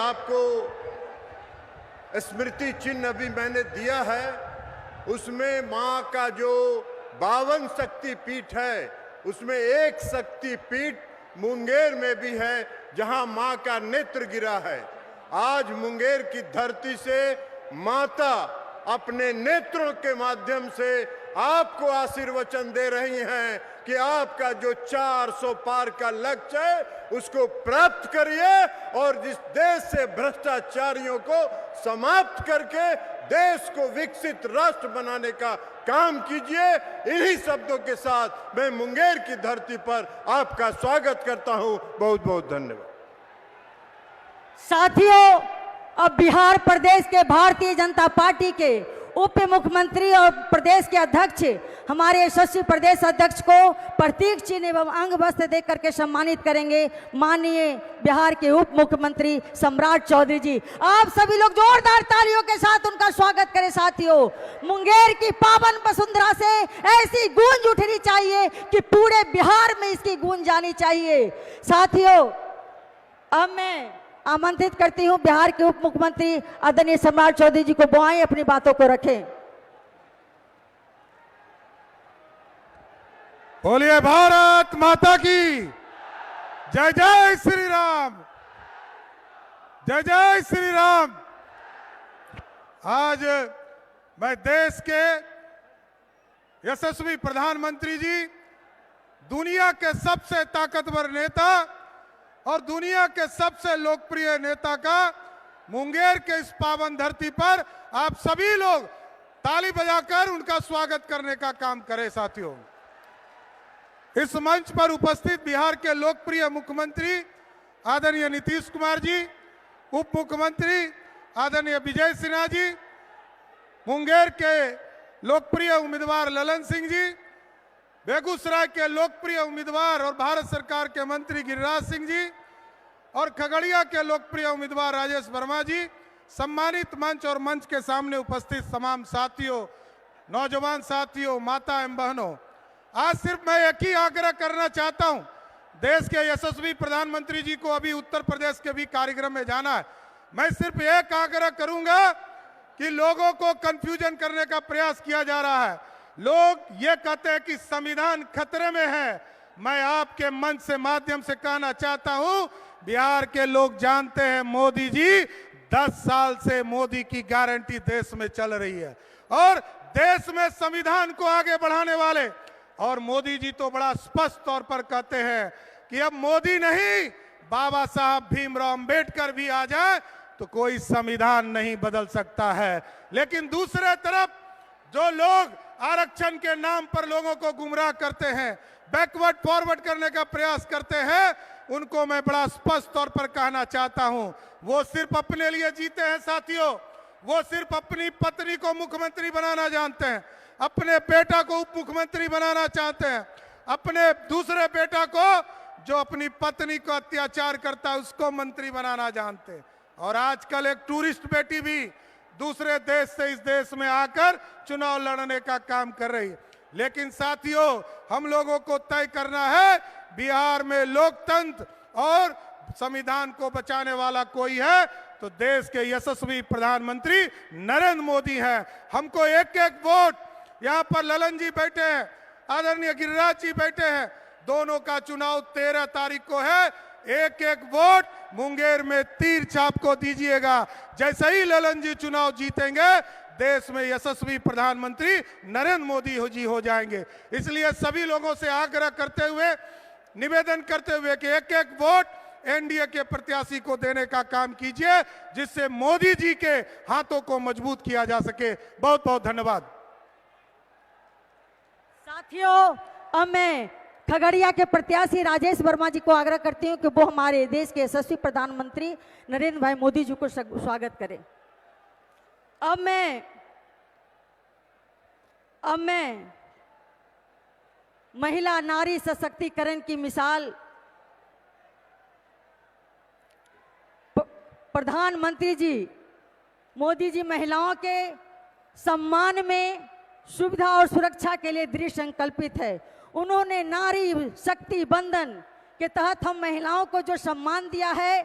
आपको स्मृति चिन्ह अभी मैंने दिया है, उसमें मां का जो 52 शक्तिपीठ है, उसमें एक शक्तिपीठ मुंगेर में भी है, जहां मां का नेत्र गिरा है। आज मुंगेर की धरती से माता अपने नेत्रों के माध्यम से आपको आशीर्वचन दे रही हैं कि आपका जो 400 पार का लक्ष्य है उसको प्राप्त करिए और जिस देश से भ्रष्टाचारियों को समाप्त करके देश को विकसित राष्ट्र बनाने का काम कीजिए। इन्हीं शब्दों के साथ मैं मुंगेर की धरती पर आपका स्वागत करता हूं। बहुत बहुत धन्यवाद। साथियों, अब बिहार प्रदेश के भारतीय जनता पार्टी के उप मुख्यमंत्री और प्रदेश के अध्यक्ष हमारे यशस्वी प्रदेश अध्यक्ष को प्रतीक चिन्ह एवं अंग वस्त्र देकर के सम्मानित करेंगे माननीय बिहार के उप मुख्यमंत्री सम्राट चौधरी जी। आप सभी लोग जोरदार तालियों के साथ उनका स्वागत करें। साथियों, मुंगेर की पावन वसुंधरा से ऐसी गूंज उठनी चाहिए कि पूरे बिहार में इसकी गूंज जानी चाहिए। साथियों, अब मैं आमंत्रित करती हूं बिहार के उप मुख्यमंत्री आदरणीय सम्राट चौधरी जी को बुआएं अपनी बातों को रखें। बोलिए भारत माता की जय। जय श्री राम, जय जय श्री राम। आज मैं देश के यशस्वी प्रधानमंत्री जी, दुनिया के सबसे ताकतवर नेता और दुनिया के सबसे लोकप्रिय नेता का मुंगेर के इस पावन धरती पर आप सभी लोग ताली बजाकर उनका स्वागत करने का काम करें। साथियों, इस मंच पर उपस्थित बिहार के लोकप्रिय मुख्यमंत्री आदरणीय नीतीश कुमार जी, उप मुख्यमंत्री आदरणीय विजय सिन्हा जी, मुंगेर के लोकप्रिय उम्मीदवार ललन सिंह जी, बेगूसराय के लोकप्रिय उम्मीदवार और भारत सरकार के मंत्री गिरिराज सिंह जी और खगड़िया के लोकप्रिय उम्मीदवार राजेश वर्मा जी, सम्मानित मंच और मंच के सामने उपस्थित तमाम साथियों, नौजवान साथियों, माता एवं बहनों, आज सिर्फ मैं एक ही आग्रह करना चाहता हूं। देश के यशस्वी प्रधानमंत्री जी को अभी उत्तर प्रदेश के भी कार्यक्रम में जाना है। मैं सिर्फ एक आग्रह करूंगा कि लोगों को कंफ्यूजन करने का प्रयास किया जा रहा है। लोग ये कहते हैं कि संविधान खतरे में है। मैं आपके मंच से माध्यम से कहना चाहता हूं, बिहार के लोग जानते हैं मोदी जी 10 साल से मोदी की गारंटी देश में चल रही है और देश में संविधान को आगे बढ़ाने वाले, और मोदी जी तो बड़ा स्पष्ट तौर पर कहते हैं कि अब मोदी नहीं, बाबा साहब भीमराव अंबेडकर भी आ जाए तो कोई संविधान नहीं बदल सकता है। लेकिन दूसरे तरफ जो लोग आरक्षण के नाम पर लोगों को गुमराह करते हैं, बैकवर्ड फॉरवर्ड करने का प्रयास करते हैं, उनको मैं बड़ा स्पष्ट तौर पर कहना चाहता हूं, वो सिर्फ अपने लिए जीते हैं। साथियों, वो सिर्फ अपनी पत्नी को मुख्यमंत्री बनाना जानते हैं, अपने बेटा को उप मुख्यमंत्री बनाना चाहते हैं, अपने दूसरे बेटा को जो अपनी पत्नी को अत्याचार करता है उसको मंत्री बनाना जानते हैं। और आजकल एक टूरिस्ट बेटी भी दूसरे देश से इस देश में आकर चुनाव लड़ने का काम कर रही है। लेकिन साथियों, हम लोगों को तय करना है, बिहार में लोकतंत्र और संविधान को बचाने वाला कोई है तो देश के यशस्वी प्रधानमंत्री नरेंद्र मोदी हैं। हमको एक एक वोट, यहाँ पर ललन जी बैठे हैं, आदरणीय गिरिराज जी बैठे हैं, दोनों का चुनाव 13 तारीख को है। एक एक वोट मुंगेर में तीर छाप को दीजिएगा। जैसे ही ललन जी चुनाव जीतेंगे, देश में यशस्वी प्रधानमंत्री नरेंद्र मोदी जी हो जाएंगे। इसलिए सभी लोगों से आग्रह करते हुए, निवेदन करते हुए कि एक एक वोट एनडीए के प्रत्याशी को देने का काम कीजिए, जिससे मोदी जी के हाथों को मजबूत किया जा सके। बहुत बहुत धन्यवाद। साथियों, अब मैं खगड़िया के प्रत्याशी राजेश वर्मा जी को आग्रह करती हूं कि वो हमारे देश के यशस्वी प्रधानमंत्री नरेंद्र भाई मोदी जी को स्वागत करें। अब मैं महिला नारी सशक्तिकरण की मिसाल प्रधानमंत्री जी मोदी जी महिलाओं के सम्मान में, सुविधा और सुरक्षा के लिए दृढ़ संकल्पित है। उन्होंने नारी शक्ति बंधन के तहत हम महिलाओं को जो सम्मान दिया है,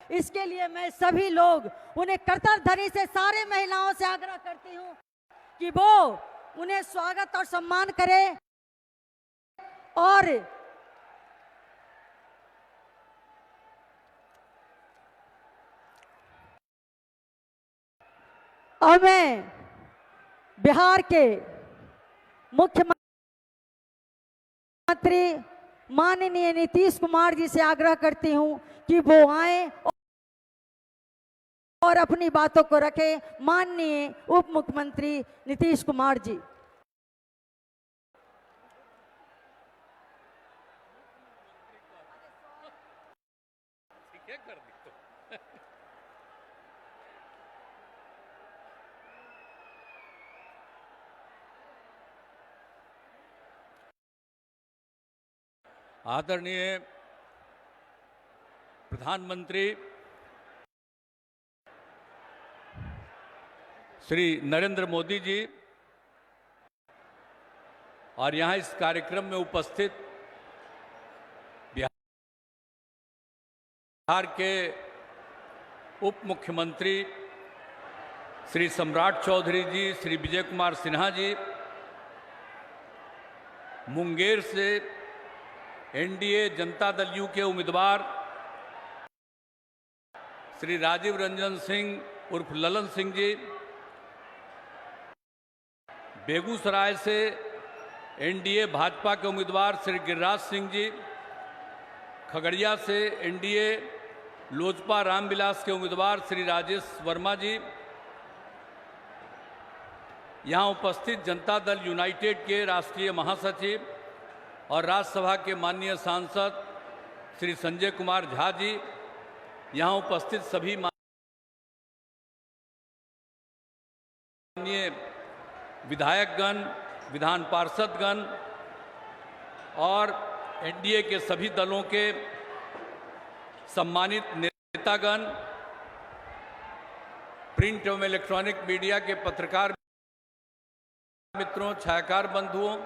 इसके लिए मैं सभी लोग उन्हें कर्तव्यधनी से सारे महिलाओं से आग्रह करती हूँ कि वो उन्हें स्वागत और सम्मान करें और मैं बिहार के मुख्यमंत्री माननीय नीतीश कुमार जी से आग्रह करती हूं कि वो आए और अपनी बातों को रखें। माननीय उप मुख्यमंत्री नीतीश कुमार जी। आदरणीय प्रधानमंत्री श्री नरेंद्र मोदी जी और यहाँ इस कार्यक्रम में उपस्थित बिहार के उप मुख्यमंत्री श्री सम्राट चौधरी जी, श्री विजय कुमार सिन्हा जी, मुंगेर से एनडीए जनता दल यू के उम्मीदवार श्री राजीव रंजन सिंह उर्फ ललन सिंह जी, बेगूसराय से एनडीए भाजपा के उम्मीदवार श्री गिरिराज सिंह जी, खगड़िया से एनडीए लोजपा रामविलास के उम्मीदवार श्री राजेश वर्मा जी, यहाँ उपस्थित जनता दल यूनाइटेड के राष्ट्रीय महासचिव और राज्यसभा के माननीय सांसद श्री संजय कुमार झा जी, यहाँ उपस्थित सभी माननीय विधायकगण, विधान पार्षदगण और एनडीए के सभी दलों के सम्मानित नेतागण, प्रिंट एवं इलेक्ट्रॉनिक मीडिया के पत्रकार मित्रों, छायाकार बंधुओं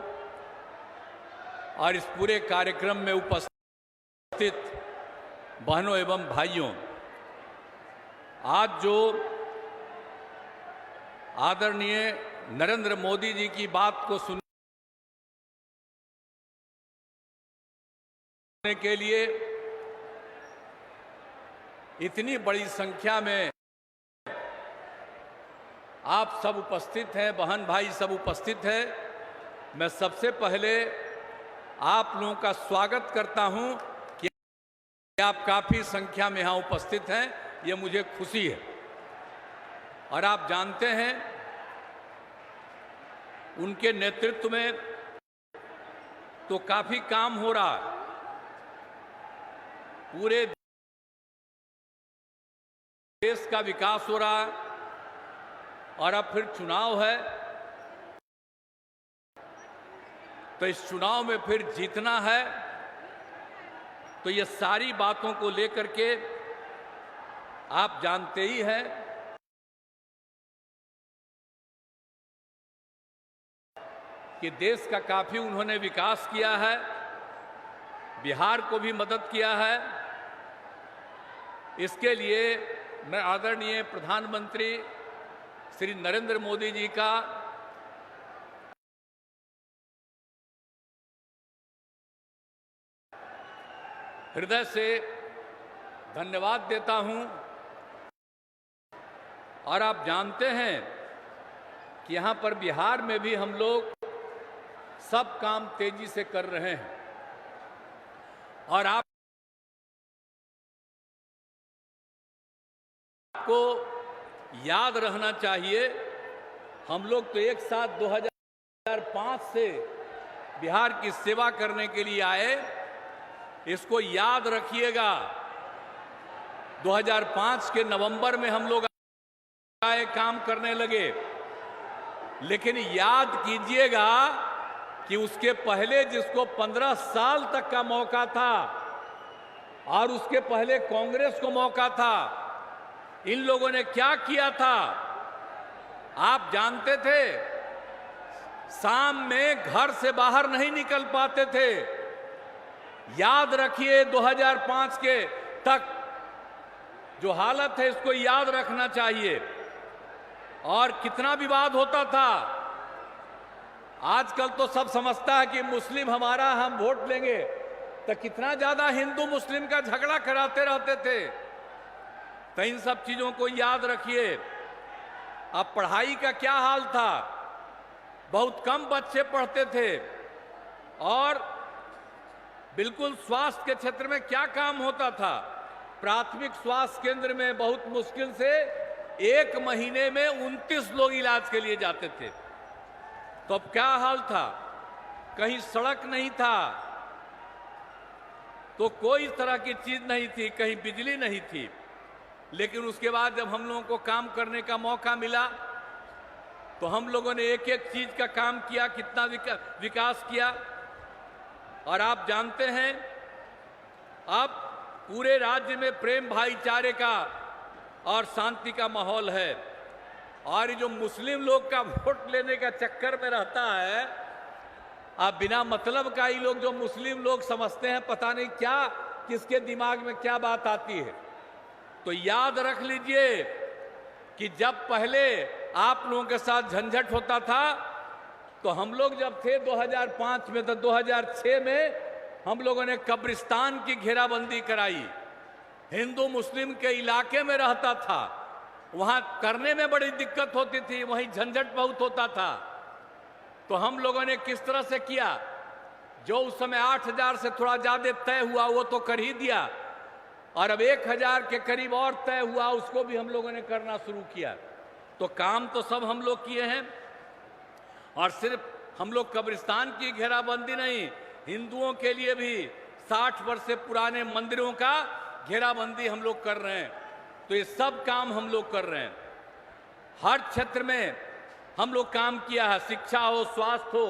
और इस पूरे कार्यक्रम में उपस्थित बहनों एवं भाइयों, आज जो आदरणीय नरेंद्र मोदी जी की बात को सुनने के लिए इतनी बड़ी संख्या में आप सब उपस्थित हैं, बहन भाई सब उपस्थित हैं, मैं सबसे पहले आप लोगों का स्वागत करता हूं कि आप काफी संख्या में यहां उपस्थित हैं, ये मुझे खुशी है। और आप जानते हैं उनके नेतृत्व में तो काफी काम हो रहा है, पूरे देश का विकास हो रहा है और अब फिर चुनाव है, तो इस चुनाव में फिर जीतना है। तो ये सारी बातों को लेकर के आप जानते ही हैं कि देश का काफी उन्होंने विकास किया है, बिहार को भी मदद किया है। इसके लिए मैं आदरणीय प्रधानमंत्री श्री नरेंद्र मोदी जी का हृदय से धन्यवाद देता हूं। और आप जानते हैं कि यहां पर बिहार में भी हम लोग सब काम तेजी से कर रहे हैं और आपको याद रहना चाहिए, हम लोग तो एक साथ 2005 से बिहार की सेवा करने के लिए आए। इसको याद रखिएगा, 2005 के नवंबर में हम लोग आए, काम करने लगे, लेकिन याद कीजिएगा कि उसके पहले जिसको 15 साल तक का मौका था और उसके पहले कांग्रेस को मौका था, इन लोगों ने क्या किया था आप जानते थे? शाम में घर से बाहर नहीं निकल पाते थे। याद रखिए 2005 के तक जो हालत है इसको याद रखना चाहिए। और कितना विवाद होता था। आजकल तो सब समझता है कि मुस्लिम हमारा, हम वोट लेंगे, तो कितना ज्यादा हिंदू मुस्लिम का झगड़ा कराते रहते थे। तो इन सब चीजों को याद रखिए। अब पढ़ाई का क्या हाल था, बहुत कम बच्चे पढ़ते थे। और बिल्कुल स्वास्थ्य के क्षेत्र में क्या काम होता था, प्राथमिक स्वास्थ्य केंद्र में बहुत मुश्किल से 1 महीने में 29 लोग इलाज के लिए जाते थे। तो अब क्या हाल था, कहीं सड़क नहीं था, तो कोई तरह की चीज नहीं थी, कहीं बिजली नहीं थी। लेकिन उसके बाद जब हम लोगों को काम करने का मौका मिला तो हम लोगों ने एक एक चीज का काम किया, कितना विकास किया। और आप जानते हैं अब पूरे राज्य में प्रेम भाईचारे का और शांति का माहौल है। और ये जो मुस्लिम लोग का वोट लेने का चक्कर में रहता है, अब बिना मतलब का ही लोग, जो मुस्लिम लोग समझते हैं पता नहीं क्या, किसके दिमाग में क्या बात आती है। तो याद रख लीजिए कि जब पहले आप लोगों के साथ झंझट होता था, तो हम लोग जब थे 2005 में, तो 2006 में हम लोगों ने कब्रिस्तान की घेराबंदी कराई। हिंदू मुस्लिम के इलाके में रहता था, वहां करने में बड़ी दिक्कत होती थी, वहीं झंझट बहुत होता था। तो हम लोगों ने किस तरह से किया, जो उस समय 8000 से थोड़ा ज्यादा तय हुआ वो तो कर ही दिया, और अब 1000 के करीब और तय हुआ, उसको भी हम लोगों ने करना शुरू किया। तो काम तो सब हम लोग किए हैं। और सिर्फ हम लोग कब्रिस्तान की घेराबंदी नहीं, हिंदुओं के लिए भी 60 वर्ष से पुराने मंदिरों का घेराबंदी हम लोग कर रहे हैं। तो ये सब काम हम लोग कर रहे हैं। हर क्षेत्र में हम लोग काम किया है, शिक्षा हो, स्वास्थ्य हो,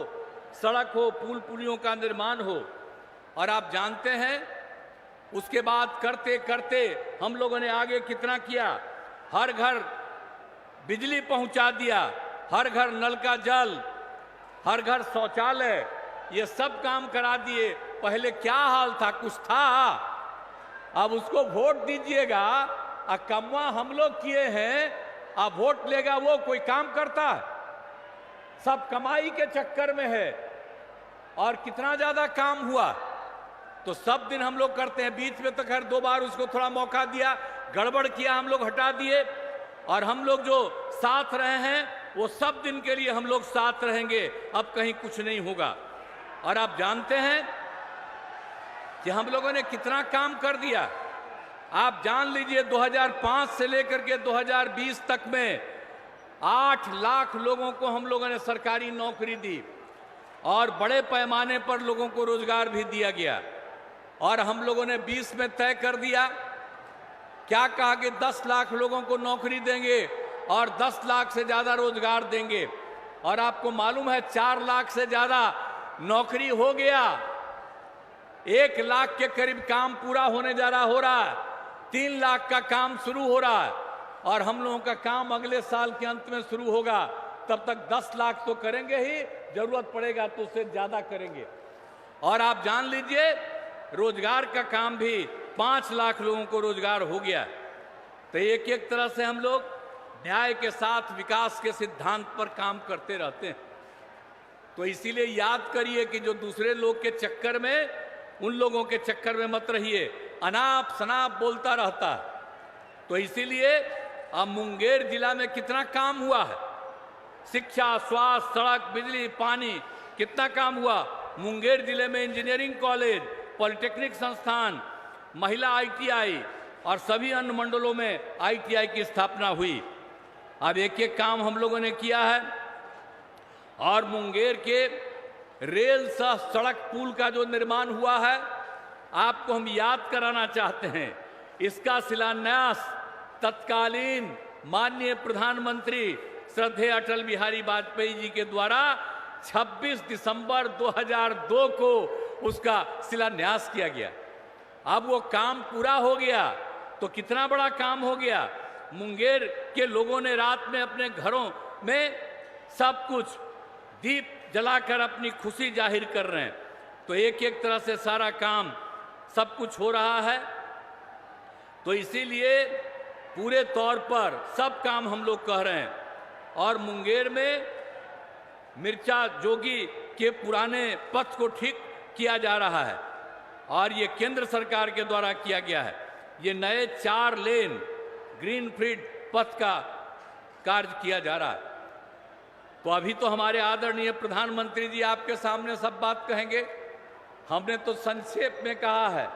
सड़क हो, पुल पुलियों का निर्माण हो। और आप जानते हैं उसके बाद करते करते हम लोगों ने आगे कितना किया, हर घर बिजली पहुंचा दिया, हर घर नल का जल, हर घर शौचालय, ये सब काम करा दिए। पहले क्या हाल था, कुछ था। अब उसको वोट दीजिएगा, कमवा हम लोग किए हैं, अब वोट लेगा वो, कोई काम करता है? सब कमाई के चक्कर में है। और कितना ज्यादा काम हुआ, तो सब दिन हम लोग करते हैं। बीच में तो खैर 2 बार उसको थोड़ा मौका दिया, गड़बड़ किया, हम लोग हटा दिए। और हम लोग जो साथ रहे हैं वो सब दिन के लिए हम लोग साथ रहेंगे, अब कहीं कुछ नहीं होगा। और आप जानते हैं कि हम लोगों ने कितना काम कर दिया। आप जान लीजिए 2005 से लेकर के 2020 तक में 8 लाख लोगों को हम लोगों ने सरकारी नौकरी दी, और बड़े पैमाने पर लोगों को रोजगार भी दिया गया। और हम लोगों ने 20 में तय कर दिया, क्या कहा कि 10 लाख लोगों को नौकरी देंगे और 10 लाख से ज्यादा रोजगार देंगे। और आपको मालूम है 4 लाख से ज्यादा नौकरी हो गया, 1 लाख के करीब काम पूरा होने जा रहा, हो रहा है, 3 लाख का काम शुरू हो रहा है, और हम लोगों का काम अगले साल के अंत में शुरू होगा। तब तक 10 लाख तो करेंगे ही, जरूरत पड़ेगा तो उससे ज्यादा करेंगे। और आप जान लीजिए रोजगार का काम भी 5 लाख लोगों को रोजगार हो गया। तो एक एक तरह से हम लोग न्याय के साथ विकास के सिद्धांत पर काम करते रहते हैं। तो इसीलिए याद करिए कि जो दूसरे लोग के चक्कर में, उन लोगों के चक्कर में मत रहिए, अनाप शनाप बोलता रहता है। तो इसीलिए अब मुंगेर जिला में कितना काम हुआ है, शिक्षा, स्वास्थ्य, सड़क, बिजली, पानी, कितना काम हुआ। मुंगेर जिले में इंजीनियरिंग कॉलेज, पॉलिटेक्निक संस्थान, महिला ITI और सभी अन्य मंडलों में ITI की स्थापना हुई। अब एक एक काम हम लोगों ने किया है। और मुंगेर के रेल सह सड़क पुल का जो निर्माण हुआ है, आपको हम याद कराना चाहते हैं। इसका शिलान्यास तत्कालीन माननीय प्रधानमंत्री श्रद्धेय अटल बिहारी वाजपेयी जी के द्वारा 26 दिसंबर 2002 को उसका शिलान्यास किया गया। अब वो काम पूरा हो गया तो कितना बड़ा काम हो गया। मुंगेर के लोगों ने रात में अपने घरों में सब कुछ दीप जलाकर अपनी खुशी जाहिर कर रहे हैं। तो एक एक तरह से सारा काम सब कुछ हो रहा है। तो इसीलिए पूरे तौर पर सब काम हम लोग कह रहे हैं। और मुंगेर में मिर्चा जोगी के पुराने पथ को ठीक किया जा रहा है और ये केंद्र सरकार के द्वारा किया गया है। ये नए 4 लेन ग्रीनफील्ड पथ का कार्य किया जा रहा है। तो अभी तो हमारे आदरणीय प्रधानमंत्री जी आपके सामने सब बात कहेंगे। हमने तो संक्षेप में कहा है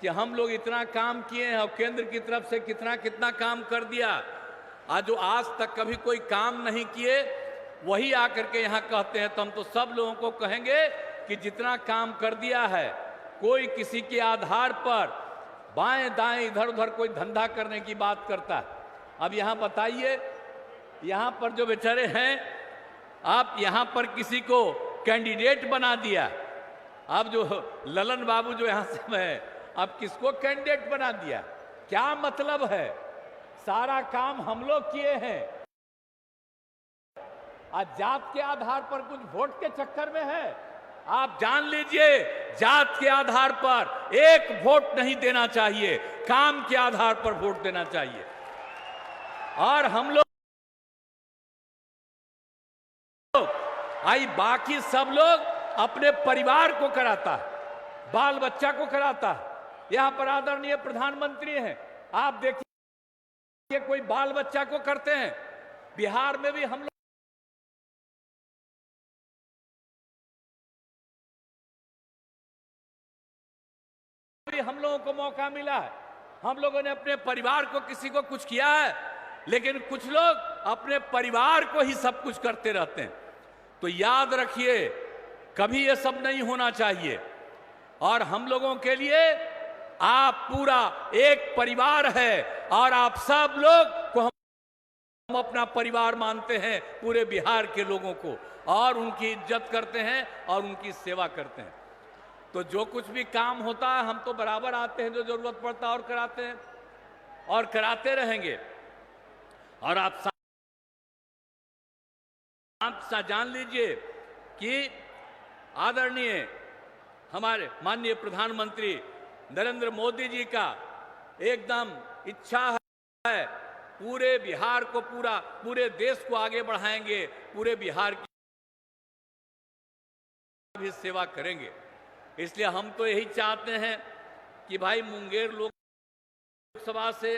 कि हम लोग इतना काम किए हैं और केंद्र की तरफ से कितना कितना काम कर दिया। आज जो आज तक कभी कोई काम नहीं किए वही आकर के यहाँ कहते हैं। तो हम तो सब लोगों को कहेंगे कि जितना काम कर दिया है, कोई किसी के आधार पर बाएं दाएं इधर उधर कोई धंधा करने की बात करता है। अब यहाँ बताइए, यहाँ पर जो बेचारे हैं, आप यहाँ पर किसी को कैंडिडेट बना दिया। अब जो ललन बाबू जो यहाँ से है, अब किसको कैंडिडेट बना दिया? क्या मतलब है? सारा काम हम लोग किए हैं। आज जात के आधार पर कुछ वोट के चक्कर में है। आप जान लीजिए, जात के आधार पर एक वोट नहीं देना चाहिए, काम के आधार पर वोट देना चाहिए। और हम लोग आई बाकी सब लोग अपने परिवार को कराता है, बाल बच्चा को कराता है। यहां पर आदरणीय प्रधानमंत्री हैं, आप देखिए कोई बाल बच्चा को करते हैं। बिहार में भी हम लोगों को मौका मिला है। हम लोगों ने अपने परिवार को किसी को कुछ किया है, लेकिन कुछ लोग अपने परिवार को ही सब कुछ करते रहते हैं। तो याद रखिए, कभी ये सब नहीं होना चाहिए। और हम लोगों के लिए आप पूरा एक परिवार है और आप सब लोग को हम अपना परिवार मानते हैं, पूरे बिहार के लोगों को, और उनकी इज्जत करते हैं और उनकी सेवा करते हैं। तो जो कुछ भी काम होता है हम तो बराबर आते हैं, जो जरूरत पड़ता है और कराते हैं और कराते रहेंगे। और आप जान लीजिए कि आदरणीय हमारे माननीय प्रधानमंत्री नरेंद्र मोदी जी का एकदम इच्छा है, पूरे बिहार को पूरे देश को आगे बढ़ाएंगे, पूरे बिहार की भी सेवा करेंगे। इसलिए हम तो यही चाहते हैं कि भाई मुंगेर लोकसभा से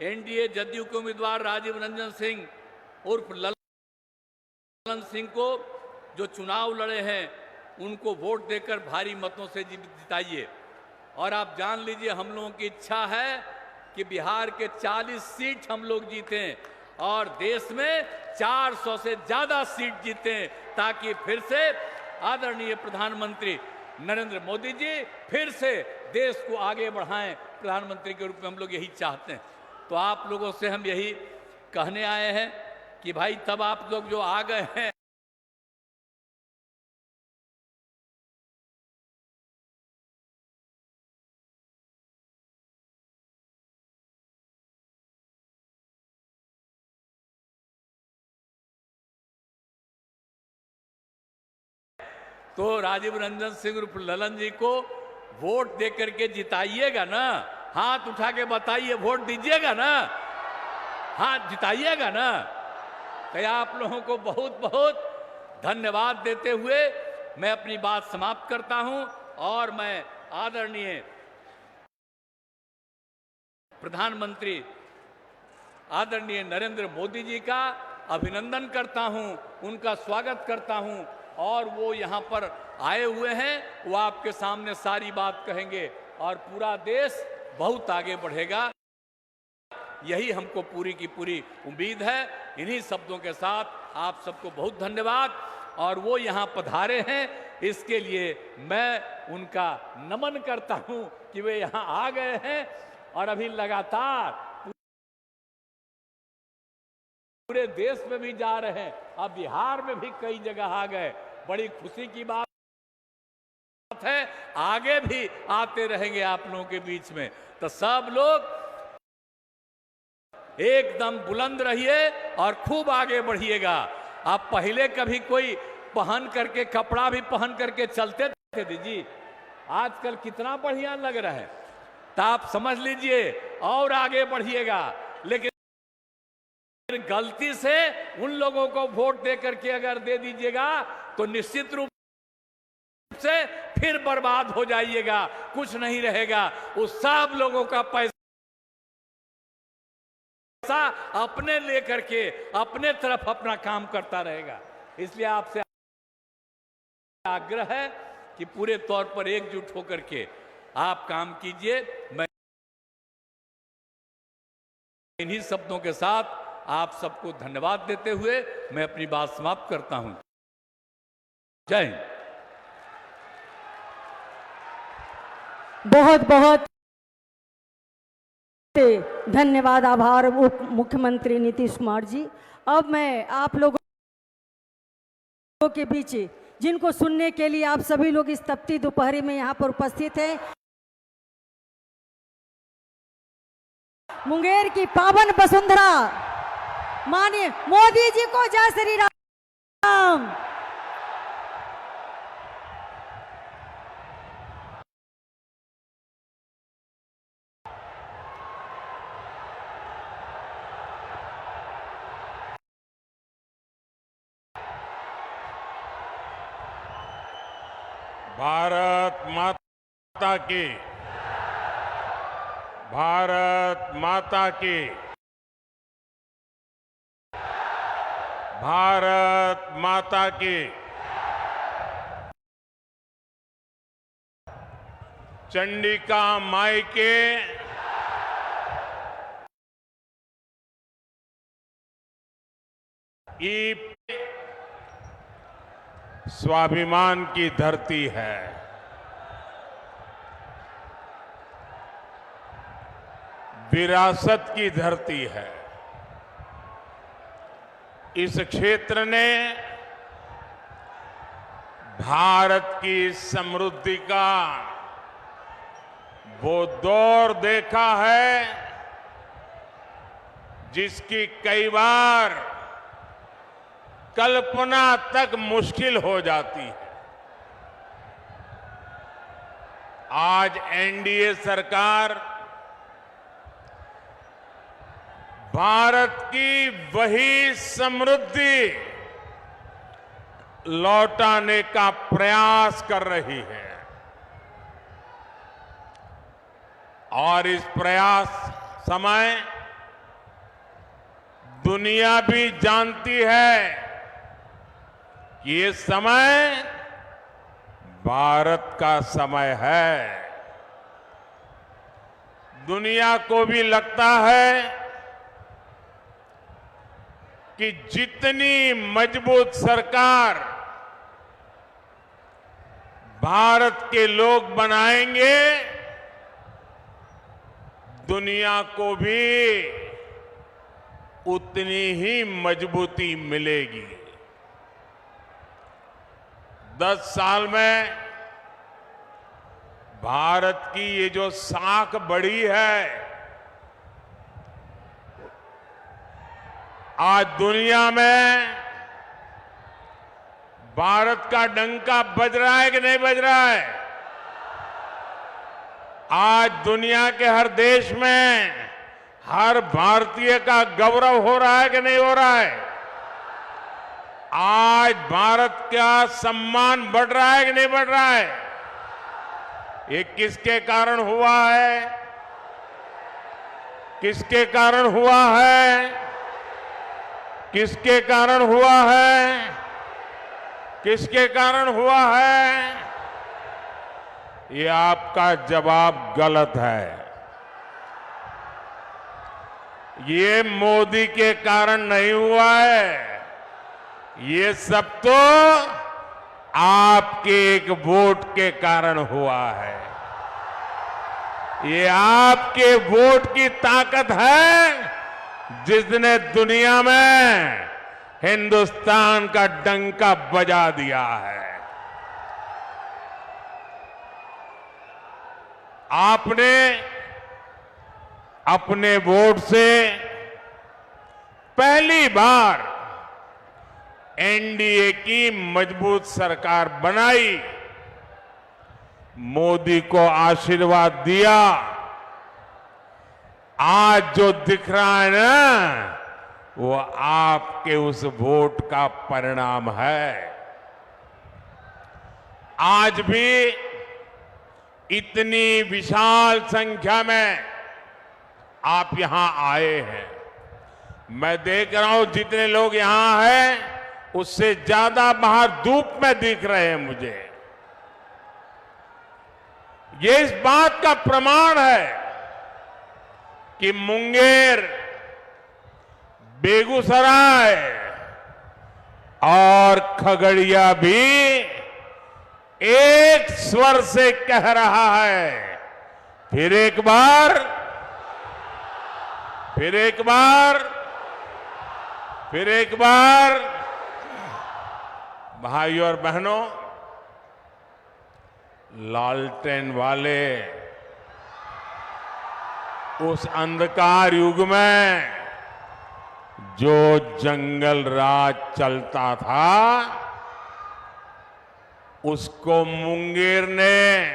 एनडीए जदयू के उम्मीदवार राजीव रंजन सिंह उर्फ ललन सिंह को जो चुनाव लड़े हैं उनको वोट देकर भारी मतों से जिताइए। और आप जान लीजिए, हम लोगों की इच्छा है कि बिहार के 40 सीट हम लोग जीतें और देश में 400 से ज्यादा सीट जीतें, ताकि फिर से आदरणीय प्रधानमंत्री नरेंद्र मोदी जी फिर से देश को आगे बढ़ाएं। प्रधानमंत्री के रूप में हम लोग यही चाहते हैं। तो आप लोगों से हम यही कहने आए हैं कि भाई तब आप लोग जो आ गए हैं, तो राजीव रंजन सिंह उर्फ ललन जी को वोट देकर के जिताइएगा ना। हाथ उठा के बताइए, वोट दीजिएगा ना, हाथ जिताइएगा ना। तो आप लोगों को बहुत बहुत धन्यवाद देते हुए मैं अपनी बात समाप्त करता हूं और मैं आदरणीय प्रधानमंत्री आदरणीय नरेंद्र मोदी जी का अभिनंदन करता हूं, उनका स्वागत करता हूं। और वो यहाँ पर आए हुए हैं, वो आपके सामने सारी बात कहेंगे और पूरा देश बहुत आगे बढ़ेगा, यही हमको पूरी की पूरी उम्मीद है। इन्हीं शब्दों के साथ आप सबको बहुत धन्यवाद। और वो यहाँ पधारे हैं, इसके लिए मैं उनका नमन करता हूँ कि वे यहाँ आ गए हैं और अभी लगातार पूरे देश में भी जा रहे हैं, अब बिहार में भी कई जगह आ गए। बड़ी खुशी की बात है, आगे भी आते रहेंगे आप लोगों के बीच में। तो सब लोग एकदम बुलंद रहिए और खूब आगे बढ़िएगा। आप पहले कभी कोई पहन करके कपड़ा भी पहन करके चलते थे दीदी, आजकल कितना बढ़िया लग रहा है। तो आप समझ लीजिए और आगे बढ़िएगा। लेकिन गलती से उन लोगों को वोट दे करके अगर दे दीजिएगा तो निश्चित रूप से फिर बर्बाद हो जाइएगा, कुछ नहीं रहेगा। उस सब लोगों का पैसा अपने लेकर के अपने तरफ अपना काम करता रहेगा। इसलिए आपसे आग्रह है कि पूरे तौर पर एकजुट होकर के आप काम कीजिए। मैं इन्हीं शब्दों के साथ आप सबको धन्यवाद देते हुए मैं अपनी बात समाप्त करता हूं। जय हिंद। बहुत बहुत धन्यवाद, आभार उप मुख्यमंत्री नीतीश कुमार जी। अब मैं आप लोगों के बीच जिनको सुनने के लिए आप सभी लोग इस तपती दोपहरी में यहाँ पर उपस्थित हैं, मुंगेर की पावन वसुंधरा माननीय मोदी जी को जय श्री राम। भारत माता की, भारत माता की, भारत माता की। चंडिका माई के स्वाभिमान की धरती है। विरासत की धरती है। इस क्षेत्र ने भारत की समृद्धि का वो दौर देखा है जिसकी कई बार कल्पना तक मुश्किल हो जाती है। आज एनडीए सरकार भारत की वही समृद्धि लौटाने का प्रयास कर रही है और इस प्रयास समय दुनिया भी जानती है कि ये समय भारत का समय है। दुनिया को भी लगता है कि जितनी मजबूत सरकार भारत के लोग बनाएंगे, दुनिया को भी उतनी ही मजबूती मिलेगी। 10 साल में भारत की ये जो साख बढ़ी है, आज दुनिया में भारत का डंका बज रहा है कि नहीं बज रहा है? आज दुनिया के हर देश में हर भारतीय का गौरव हो रहा है कि नहीं हो रहा है? आज भारत का सम्मान बढ़ रहा है कि नहीं बढ़ रहा है? ये किसके कारण हुआ है? किसके कारण हुआ है? किसके कारण हुआ है? किसके कारण हुआ है? ये आपका जवाब गलत है। ये मोदी के कारण नहीं हुआ है। ये सब तो आपके एक वोट के कारण हुआ है। ये आपके वोट की ताकत है जिसने दुनिया में हिंदुस्तान का डंका बजा दिया है। आपने अपने वोट से पहली बार एनडीए की मजबूत सरकार बनाई, मोदी को आशीर्वाद दिया आज जो दिख रहा है ना, वो आपके उस वोट का परिणाम है। आज भी इतनी विशाल संख्या में आप यहां आए हैं। मैं देख रहा हूं जितने लोग यहां हैं उससे ज्यादा बाहर धूप में दिख रहे हैं मुझे। ये इस बात का प्रमाण है कि मुंगेर, बेगूसराय और खगड़िया भी एक स्वर से कह रहा है, फिर एक बार, फिर एक बार, फिर एक बार। भाइयों और बहनों, लालटेन वाले उस अंधकार युग में जो जंगल राज चलता था, उसको मुंगेर ने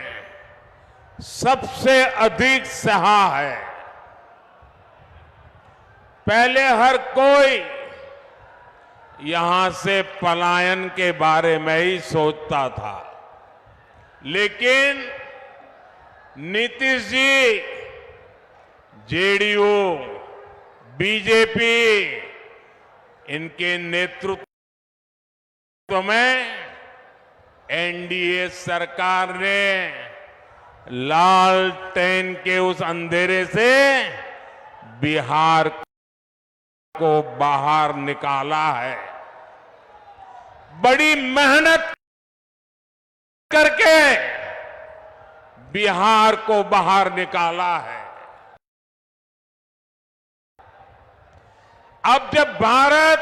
सबसे अधिक सहा है। पहले हर कोई यहां से पलायन के बारे में ही सोचता था, लेकिन नीतीश जी, जेडीयू, बीजेपी, इनके नेतृत्व में एनडीए सरकार ने लालटेन के उस अंधेरे से बिहार को बाहर निकाला है। बड़ी मेहनत करके बिहार को बाहर निकाला है। अब जब भारत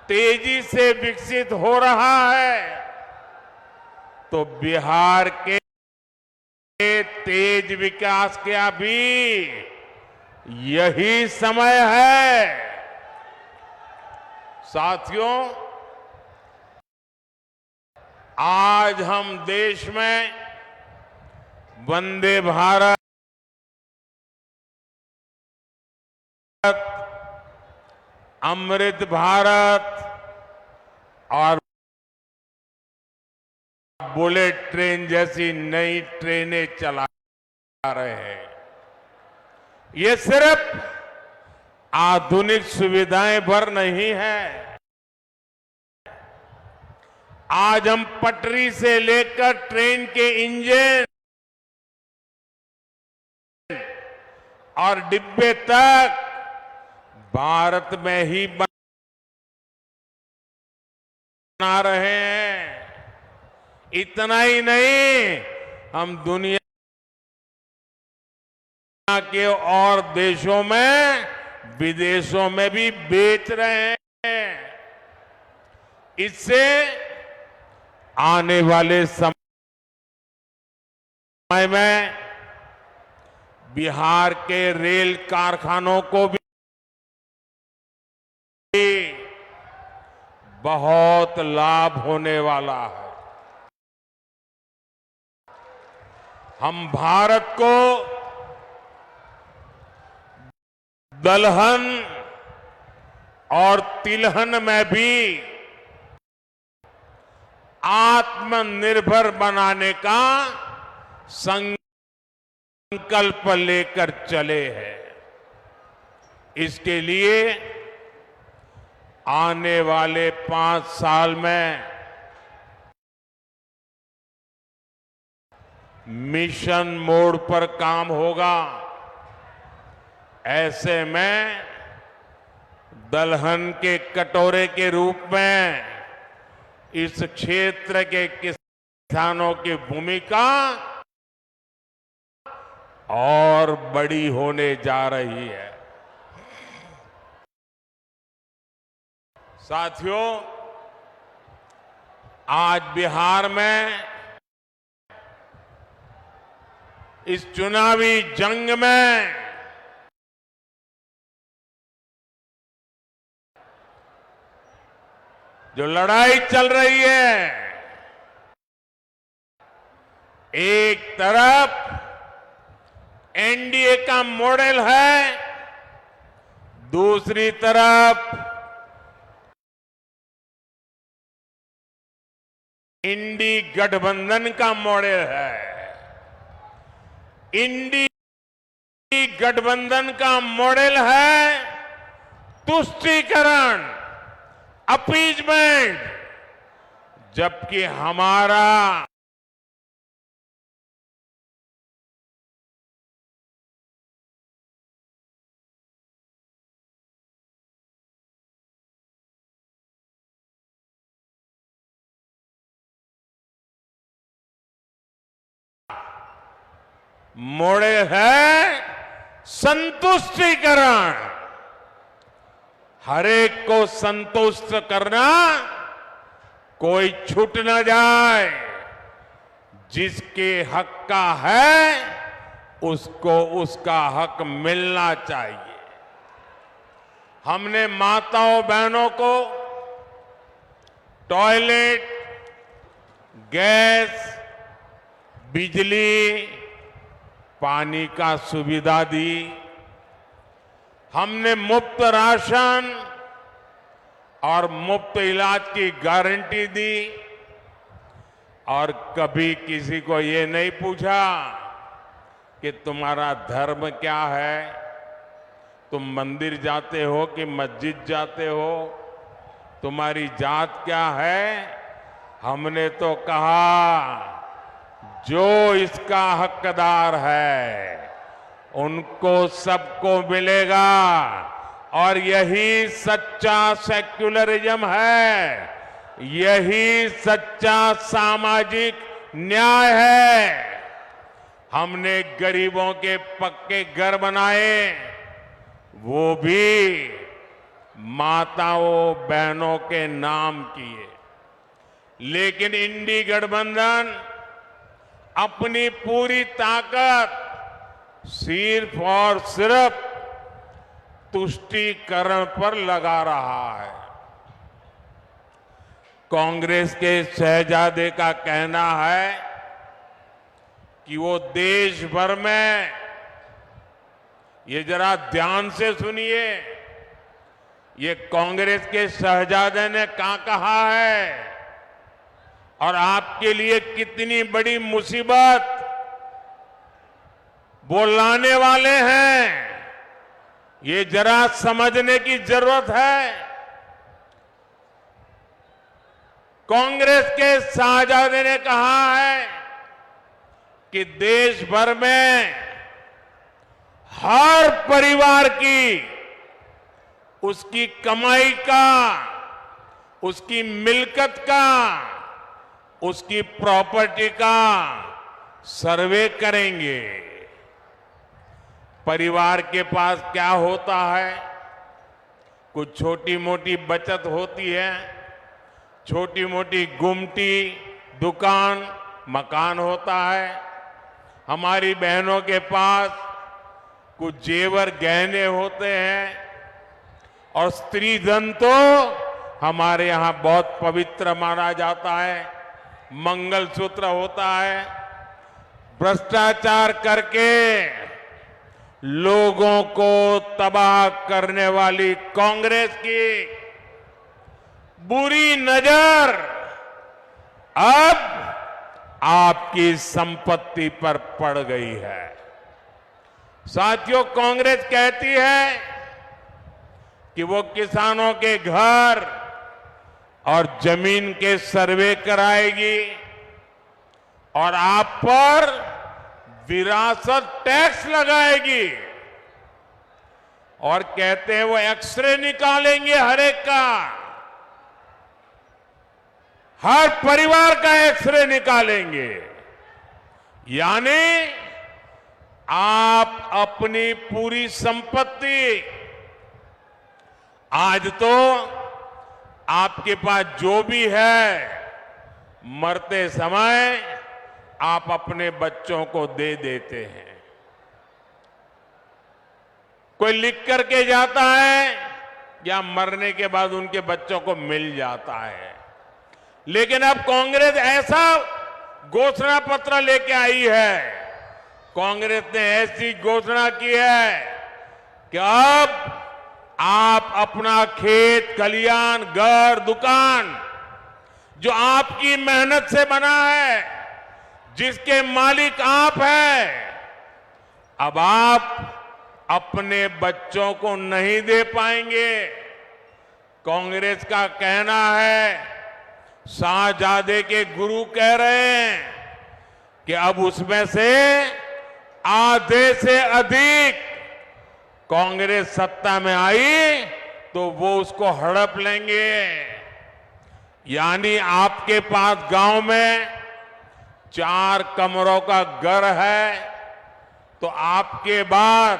तेजी से विकसित हो रहा है, तो बिहार के तेज विकास का भी यही समय है। साथियों, आज हम देश में वंदे भारत, अमृत भारत और बुलेट ट्रेन जैसी नई ट्रेनें चला रहे हैं। ये सिर्फ आधुनिक सुविधाएं भर नहीं है। आज हम पटरी से लेकर ट्रेन के इंजन और डिब्बे तक भारत में ही बना रहे हैं। इतना ही नहीं, हम दुनिया के और देशों में, विदेशों में भी बेच रहे हैं। इससे आने वाले समय में बिहार के रेल कारखानों को भी बहुत लाभ होने वाला है। हम भारत को दलहन और तिलहन में भी आत्मनिर्भर बनाने का संकल्प लेकर चले हैं। इसके लिए आने वाले 5 साल में मिशन मोड पर काम होगा। ऐसे में दलहन के कटोरे के रूप में इस क्षेत्र के किसानों की भूमिका और बड़ी होने जा रही है। साथियों, आज बिहार में इस चुनावी जंग में जो लड़ाई चल रही है, एक तरफ एनडीए का मॉडल है, दूसरी तरफ इंडी गठबंधन का मॉडल है। इंडी गठबंधन का मॉडल है तुष्टीकरण, अपीजमेंट, जबकि हमारा मॉडल है संतुष्टीकरण। हरेक को संतुष्ट करना, कोई छूट न जाए, जिसके हक का है उसको उसका हक मिलना चाहिए। हमने माताओं बहनों को टॉयलेट, गैस, बिजली, पानी का सुविधा दी। हमने मुफ्त राशन और मुफ्त इलाज की गारंटी दी, और कभी किसी को ये नहीं पूछा कि तुम्हारा धर्म क्या है, तुम मंदिर जाते हो कि मस्जिद जाते हो, तुम्हारी जात क्या है। हमने तो कहा जो इसका हकदार है उनको सबको मिलेगा, और यही सच्चा सेक्युलरिज्म है, यही सच्चा सामाजिक न्याय है। हमने गरीबों के पक्के घर बनाए, वो भी माताओं बहनों के नाम किए। लेकिन इंडी गठबंधन अपनी पूरी ताकत सिर्फ और सिर्फ तुष्टीकरण पर लगा रहा है। कांग्रेस के शहजादे का कहना है कि वो देश भर में, ये जरा ध्यान से सुनिए, ये कांग्रेस के शहजादे ने क्या कहा है और आपके लिए कितनी बड़ी मुसीबत वो लाने वाले हैं, ये जरा समझने की जरूरत है। कांग्रेस के शहजादे ने कहा है कि देश भर में हर परिवार की उसकी कमाई का, उसकी मिल्कत का, उसकी प्रॉपर्टी का सर्वे करेंगे। परिवार के पास क्या होता है, कुछ छोटी मोटी बचत होती है, छोटी मोटी गुमटी, दुकान, मकान होता है। हमारी बहनों के पास कुछ जेवर गहने होते हैं, और स्त्री धन तो हमारे यहां बहुत पवित्र माना जाता है, मंगलसूत्र होता है। भ्रष्टाचार करके लोगों को तबाह करने वाली कांग्रेस की बुरी नजर अब आपकी संपत्ति पर पड़ गई है। साथियों, कांग्रेस कहती है कि वो किसानों के घर और जमीन के सर्वे कराएगी, और आप पर विरासत टैक्स लगाएगी, और कहते हैं वो एक्सरे निकालेंगे हर एक का, हर परिवार का एक्सरे निकालेंगे। यानी आप अपनी पूरी संपत्ति, आज तो आपके पास जो भी है, मरते समय आप अपने बच्चों को दे देते हैं। कोई लिख करके जाता है या मरने के बाद उनके बच्चों को मिल जाता है। लेकिन अब कांग्रेस ऐसा घोषणा पत्र लेके आई है कांग्रेस ने ऐसी घोषणा की है कि अब आप अपना खेत, खलियान, घर, दुकान जो आपकी मेहनत से बना है, जिसके मालिक आप हैं, अब आप अपने बच्चों को नहीं दे पाएंगे। कांग्रेस का कहना है, शाहजादे के गुरु कह रहे हैं कि अब उसमें से आधे से अधिक कांग्रेस सत्ता में आई तो वो उसको हड़प लेंगे। यानी आपके पास गांव में 4 कमरों का घर है तो आपके बाद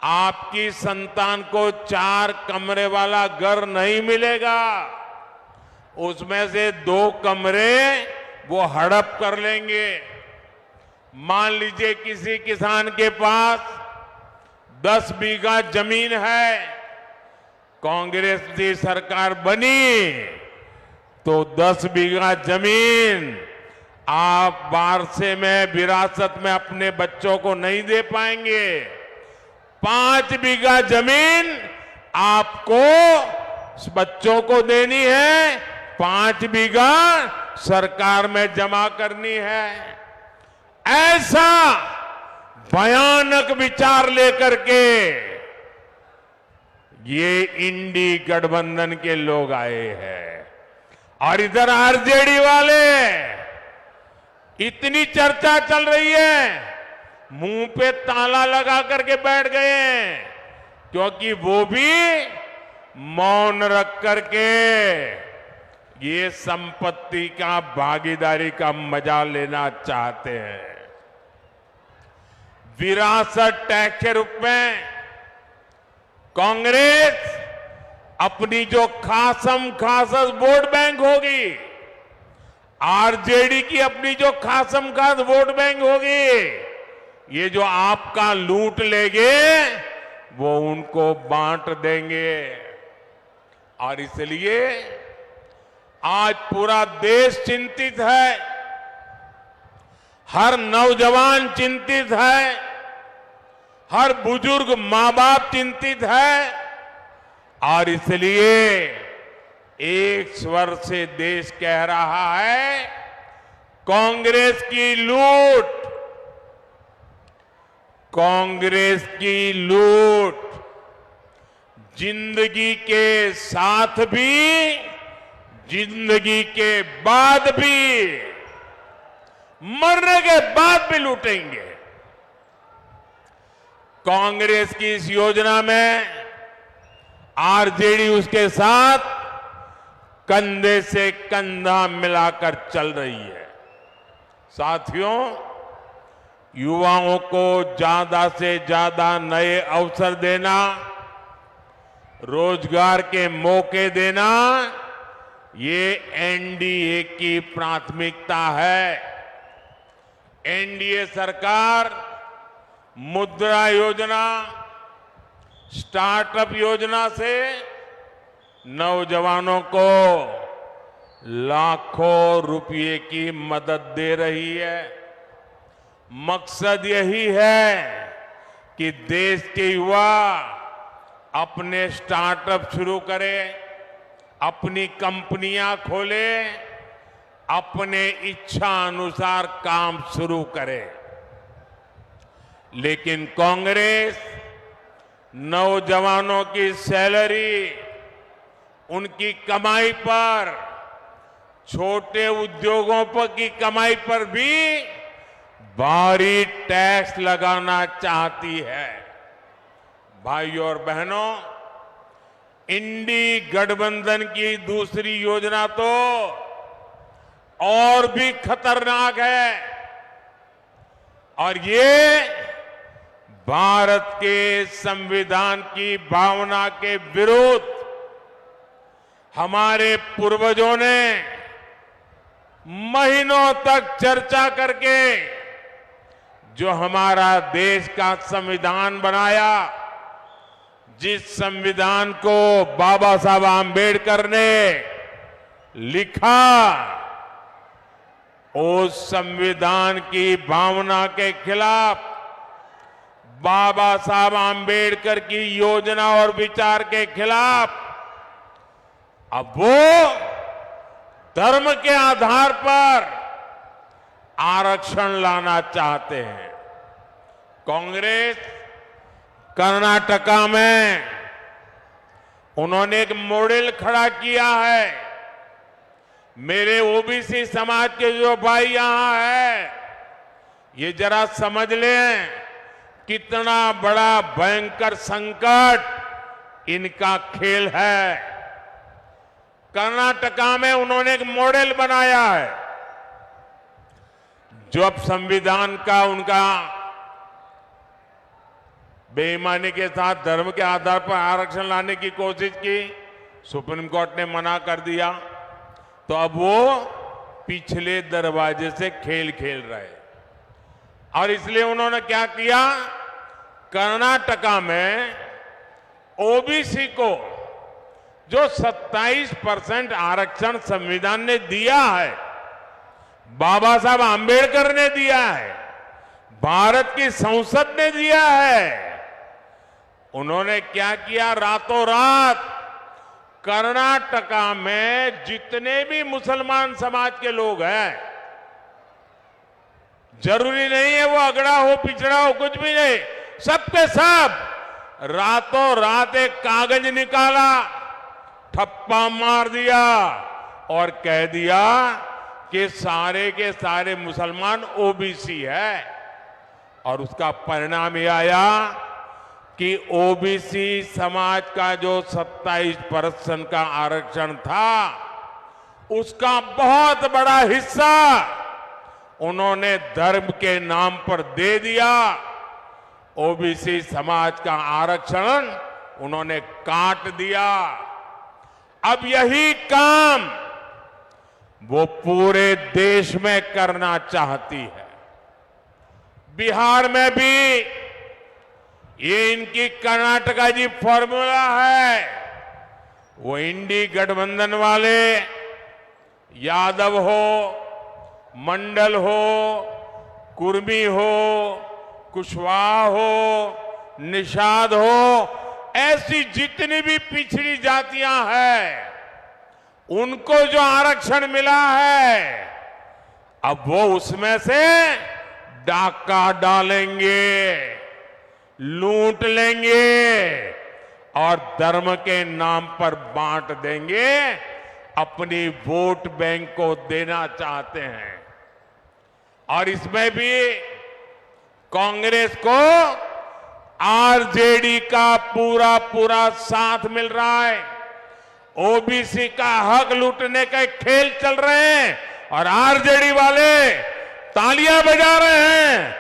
आपकी संतान को 4 कमरे वाला घर नहीं मिलेगा, उसमें से 2 कमरे वो हड़प कर लेंगे। मान लीजिए किसी किसान के पास 10 बीघा जमीन है, कांग्रेस की सरकार बनी तो 10 बीघा जमीन आप वारसे में, विरासत में अपने बच्चों को नहीं दे पाएंगे। 5 बीघा जमीन आपको बच्चों को देनी है, 5 बीघा सरकार में जमा करनी है। ऐसा भयानक विचार लेकर के ये इंडी गठबंधन के लोग आए हैं। और इधर आरजेडी वाले, इतनी चर्चा चल रही है, मुंह पे ताला लगा करके बैठ गए हैं, क्योंकि वो भी मौन रख करके ये संपत्ति का, भागीदारी का मजा लेना चाहते हैं। विरासत टैक्स के रूप में कांग्रेस अपनी जो खासम खास वोट बैंक होगी, आरजेडी की अपनी जो खासम खास वोट बैंक होगी, ये जो आपका लूट लेंगे वो उनको बांट देंगे। और इसलिए आज पूरा देश चिंतित है, हर नौजवान चिंतित है, हर बुजुर्ग मां बाप चिंतित है। और इसलिए एक स्वर से देश कह रहा है, कांग्रेस की लूट, कांग्रेस की लूट जिंदगी के साथ भी, जिंदगी के बाद भी, मरने के बाद भी लूटेंगे। कांग्रेस की इस योजना में आरजेडी उसके साथ कंधे से कंधा मिलाकर चल रही है। साथियों, युवाओं को ज्यादा से ज्यादा नए अवसर देना, रोजगार के मौके देना, ये एनडीए की प्राथमिकता है। एनडीए सरकार मुद्रा योजना, स्टार्टअप योजना से नौजवानों को लाखों रुपए की मदद दे रही है। मकसद यही है कि देश के युवा अपने स्टार्टअप शुरू करें, अपनी कंपनियां खोलें, अपने इच्छा अनुसार काम शुरू करें। लेकिन कांग्रेस नौजवानों की सैलरी, उनकी कमाई पर, छोटे उद्योगों पर की कमाई पर भी भारी टैक्स लगाना चाहती है। भाइयों और बहनों, इंडी गठबंधन की दूसरी योजना तो और भी खतरनाक है, और ये भारत के संविधान की भावना के विरुद्ध हमारे पूर्वजों ने महीनों तक चर्चा करके जो हमारा देश का संविधान बनाया, जिस संविधान को बाबा साहब आंबेडकर ने लिखा, उस संविधान की भावना के खिलाफ, बाबा साहब आम्बेडकर की योजना और विचार के खिलाफ अब वो धर्म के आधार पर आरक्षण लाना चाहते हैं। कांग्रेस कर्नाटका में उन्होंने एक मॉडल खड़ा किया है। मेरे ओबीसी समाज के जो भाई यहां है, ये जरा समझ लें कितना बड़ा भयंकर संकट इनका खेल है। कर्नाटका में उन्होंने एक मॉडल बनाया है। जो अब संविधान का उनका बेईमानी के साथ धर्म के आधार पर आरक्षण लाने की कोशिश की, सुप्रीम कोर्ट ने मना कर दिया, तो अब वो पिछले दरवाजे से खेल खेल रहे। और इसलिए उन्होंने क्या किया, कर्नाटका में ओबीसी को जो 27% आरक्षण संविधान ने दिया है, बाबा साहब आम्बेडकर ने दिया है, भारत की संसद ने दिया है, उन्होंने क्या किया, रातों रात कर्नाटका में जितने भी मुसलमान समाज के लोग हैं, जरूरी नहीं है वो अगड़ा हो पिछड़ा हो, कुछ भी नहीं, सबके सब रातों रात एक कागज निकाला, ठप्पा मार दिया और कह दिया कि सारे के सारे मुसलमान ओबीसी है। और उसका परिणाम यह आया कि ओबीसी समाज का जो 27% का आरक्षण था, उसका बहुत बड़ा हिस्सा उन्होंने धर्म के नाम पर दे दिया। ओबीसी समाज का आरक्षण उन्होंने काट दिया। अब यही काम वो पूरे देश में करना चाहती है। बिहार में भी ये इनकी कर्नाटका जी फॉर्मूला है। वो इंडी गठबंधन वाले, यादव हो, मंडल हो, कुर्मी हो, कुशवाहा हो, निषाद हो, ऐसी जितनी भी पिछड़ी जातियां हैं, उनको जो आरक्षण मिला है, अब वो उसमें से डाका डालेंगे, लूट लेंगे और धर्म के नाम पर बांट देंगे, अपनी वोट बैंक को देना चाहते हैं। और इसमें भी कांग्रेस को आरजेडी का पूरा पूरा साथ मिल रहा है। ओबीसी का हक लूटने का खेल चल रहे हैं और आरजेडी वाले तालियां बजा रहे हैं।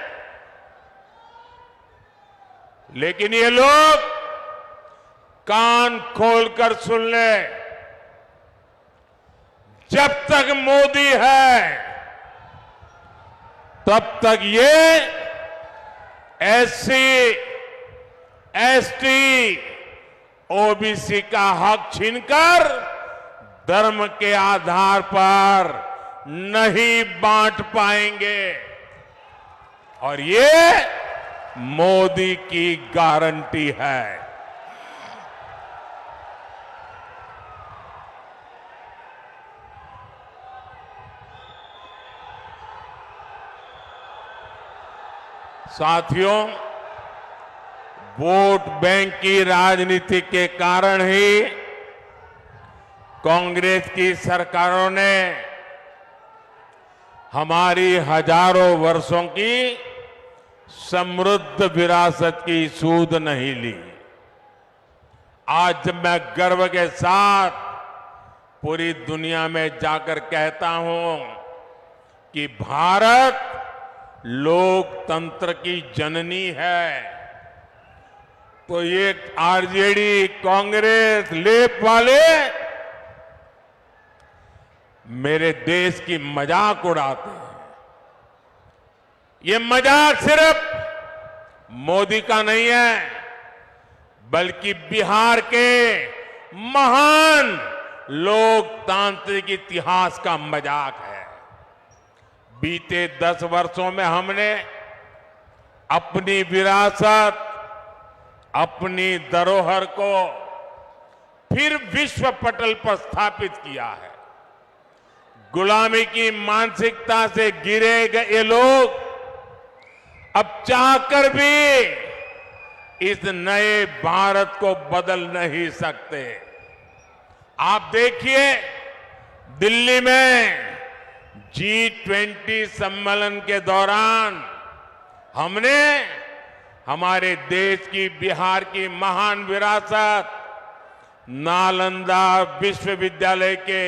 लेकिन ये लोग कान खोलकर सुन ले, जब तक मोदी है तब तक ये एससी, एसटी, ओबीसी का हक छीनकर धर्म के आधार पर नहीं बांट पाएंगे। और ये मोदी की गारंटी है। साथियों, वोट बैंक की राजनीति के कारण ही कांग्रेस की सरकारों ने हमारी हजारों वर्षों की समृद्ध विरासत की सूध नहीं ली। आज जब मैं गर्व के साथ पूरी दुनिया में जाकर कहता हूं कि भारत लोकतंत्र की जननी है, तो ये आरजेडी, कांग्रेस, लेप वाले मेरे देश की मजाक उड़ाते हैं। ये मजाक सिर्फ मोदी का नहीं है, बल्कि बिहार के महान लोकतांत्रिक इतिहास का मजाक है। बीते 10 वर्षों में हमने अपनी विरासत, अपनी धरोहर को फिर विश्व पटल पर स्थापित किया है। गुलामी की मानसिकता से घिरे गए लोग अब चाहकर भी इस नए भारत को बदल नहीं सकते। आप देखिए, दिल्ली में G20 सम्मेलन के दौरान हमने हमारे देश की, बिहार की महान विरासत, नालंदा विश्वविद्यालय के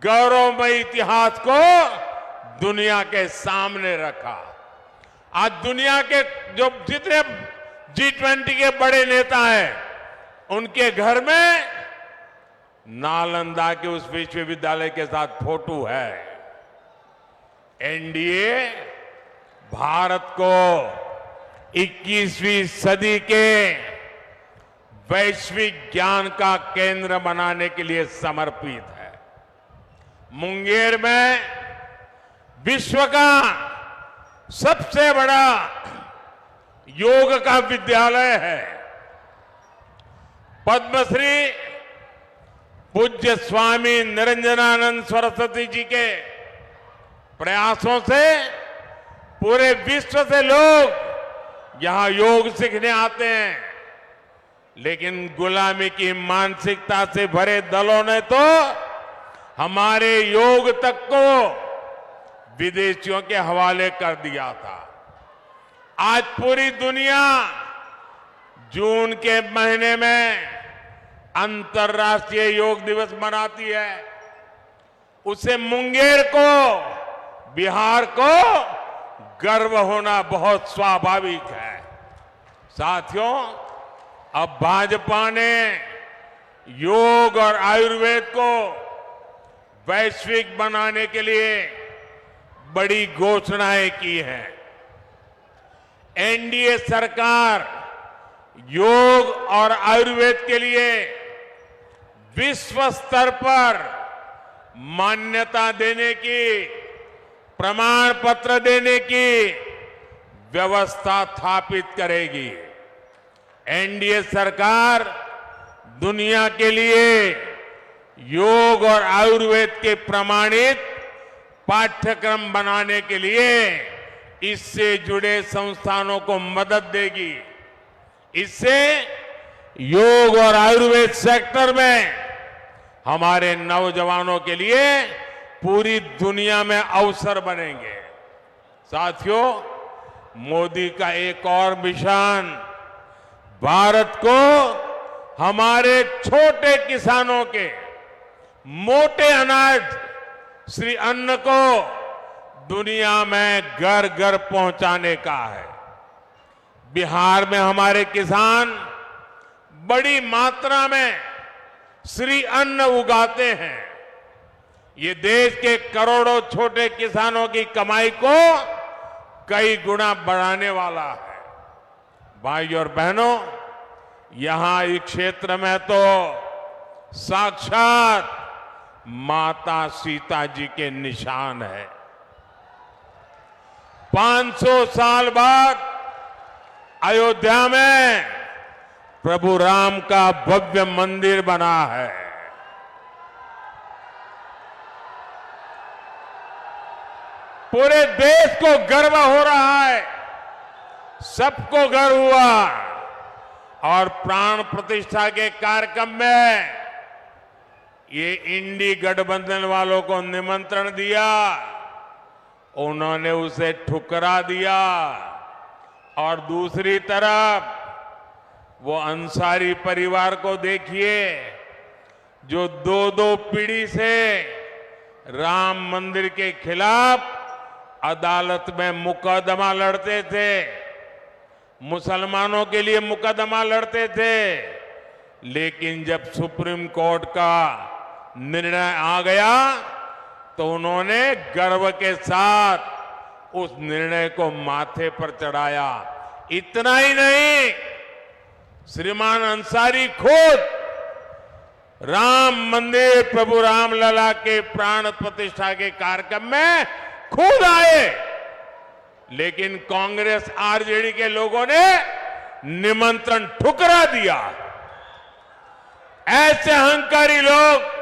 गौरवमय इतिहास को दुनिया के सामने रखा। आज दुनिया के जो जितने G20 के बड़े नेता हैं, उनके घर में नालंदा के उस विश्वविद्यालय के साथ फोटो है। एनडीए भारत को 21वीं सदी के वैश्विक ज्ञान का केंद्र बनाने के लिए समर्पित है। मुंगेर में विश्व का सबसे बड़ा योग का विद्यालय है। पद्मश्री पूज्य स्वामी निरंजनानंद सरस्वती जी के प्रयासों से पूरे विश्व से लोग यहां योग सीखने आते हैं, लेकिन गुलामी की मानसिकता से भरे दलों ने तो हमारे योग तक को विदेशियों के हवाले कर दिया था। आज पूरी दुनिया जून के महीने में अंतर्राष्ट्रीय योग दिवस मनाती है। उसे मुंगेर को, बिहार को गर्व होना बहुत स्वाभाविक है। साथियों, अब भाजपा ने योग और आयुर्वेद को वैश्विक बनाने के लिए बड़ी घोषणाएं की हैं। एनडीए सरकार योग और आयुर्वेद के लिए विश्व स्तर पर मान्यता देने की, प्रमाण पत्र देने की व्यवस्था स्थापित करेगी। एनडीए सरकार दुनिया के लिए योग और आयुर्वेद के प्रमाणित पाठ्यक्रम बनाने के लिए इससे जुड़े संस्थानों को मदद देगी। इससे योग और आयुर्वेद सेक्टर में हमारे नौजवानों के लिए पूरी दुनिया में अवसर बनेंगे। साथियों, मोदी का एक और मिशन भारत को हमारे छोटे किसानों के मोटे अनाज श्री अन्न को दुनिया में घर घर पहुंचाने का है। बिहार में हमारे किसान बड़ी मात्रा में श्री अन्न उगाते हैं। ये देश के करोड़ों छोटे किसानों की कमाई को कई गुना बढ़ाने वाला है। भाई और बहनों, यहां इस क्षेत्र में तो साक्षात माता सीता जी के निशान है। 500 साल बाद अयोध्या में प्रभु राम का भव्य मंदिर बना है। पूरे देश को गर्व हो रहा है, सबको गर्व हुआ। और प्राण प्रतिष्ठा के कार्यक्रम में ये इंडी गठबंधन वालों को निमंत्रण दिया, उन्होंने उसे ठुकरा दिया। और दूसरी तरफ वो अंसारी परिवार को देखिए, जो 2-2 पीढ़ी से राम मंदिर के खिलाफ अदालत में मुकदमा लड़ते थे, मुसलमानों के लिए मुकदमा लड़ते थे, लेकिन जब सुप्रीम कोर्ट का निर्णय आ गया तो उन्होंने गर्व के साथ उस निर्णय को माथे पर चढ़ाया। इतना ही नहीं, श्रीमान अंसारी खुद राम मंदिर, प्रभु राम लला के प्राण प्रतिष्ठा के कार्यक्रम में खुद आए, लेकिन कांग्रेस आरजेडी के लोगों ने निमंत्रण ठुकरा दिया। ऐसे अहंकारी लोग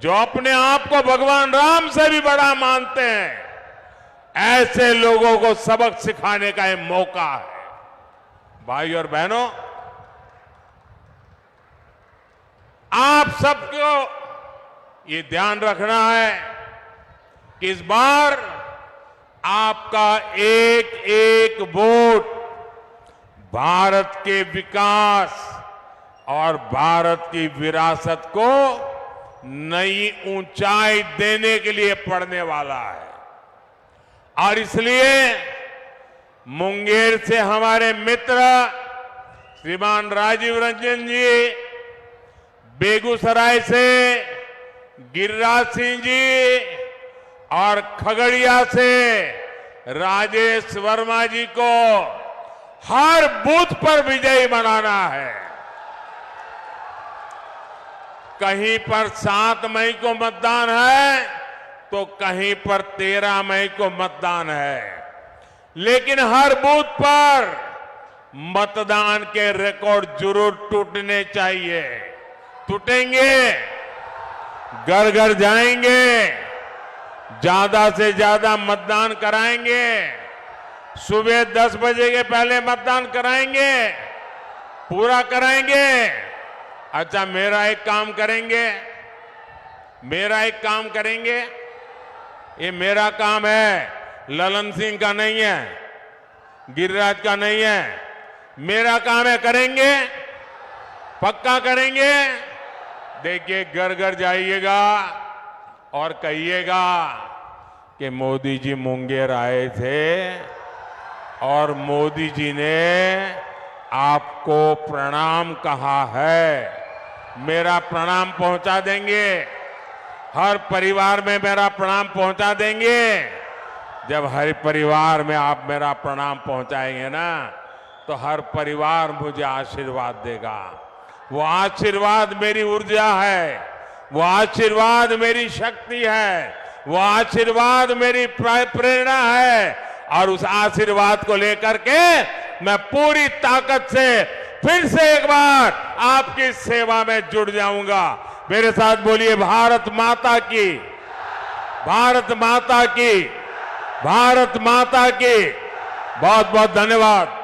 जो अपने आप को भगवान राम से भी बड़ा मानते हैं, ऐसे लोगों को सबक सिखाने का यह मौका है। भाई और बहनों, आप सबको ये ध्यान रखना है कि इस बार आपका एक एक वोट भारत के विकास और भारत की विरासत को नई ऊंचाई देने के लिए पड़ने वाला है। और इसलिए मुंगेर से हमारे मित्र श्रीमान राजीव रंजन जी, बेगूसराय से गिरिराज सिंह जी और खगड़िया से राजेश वर्मा जी को हर बूथ पर विजयी बनाना है। कहीं पर 7 मई को मतदान है तो कहीं पर 13 मई को मतदान है, लेकिन हर बूथ पर मतदान के रिकॉर्ड जरूर टूटने चाहिए। टूटेंगे, घर घर जाएंगे, ज्यादा से ज्यादा मतदान कराएंगे, सुबह 10 बजे के पहले मतदान कराएंगे, पूरा कराएंगे। अच्छा, मेरा एक काम करेंगे, ये मेरा काम है, ललन सिंह का नहीं है, गिरिराज का नहीं है, मेरा काम है। करेंगे, पक्का करेंगे। देखिए, घर घर जाइएगा और कहिएगा कि मोदी जी मुंगेर आए थे और मोदी जी ने आपको प्रणाम कहा है। मेरा प्रणाम पहुंचा देंगे, हर परिवार में मेरा प्रणाम पहुंचा देंगे। जब हर परिवार में आप मेरा प्रणाम पहुंचाएंगे ना, तो हर परिवार मुझे आशीर्वाद देगा। वो आशीर्वाद मेरी ऊर्जा है, वो आशीर्वाद मेरी शक्ति है, वो आशीर्वाद मेरी प्रेरणा है। और उस आशीर्वाद को लेकर के मैं पूरी ताकत से फिर से एक बार आपकी सेवा में जुड़ जाऊंगा। मेरे साथ बोलिए, भारत माता की, भारत माता की, भारत माता की। बहुत बहुत धन्यवाद।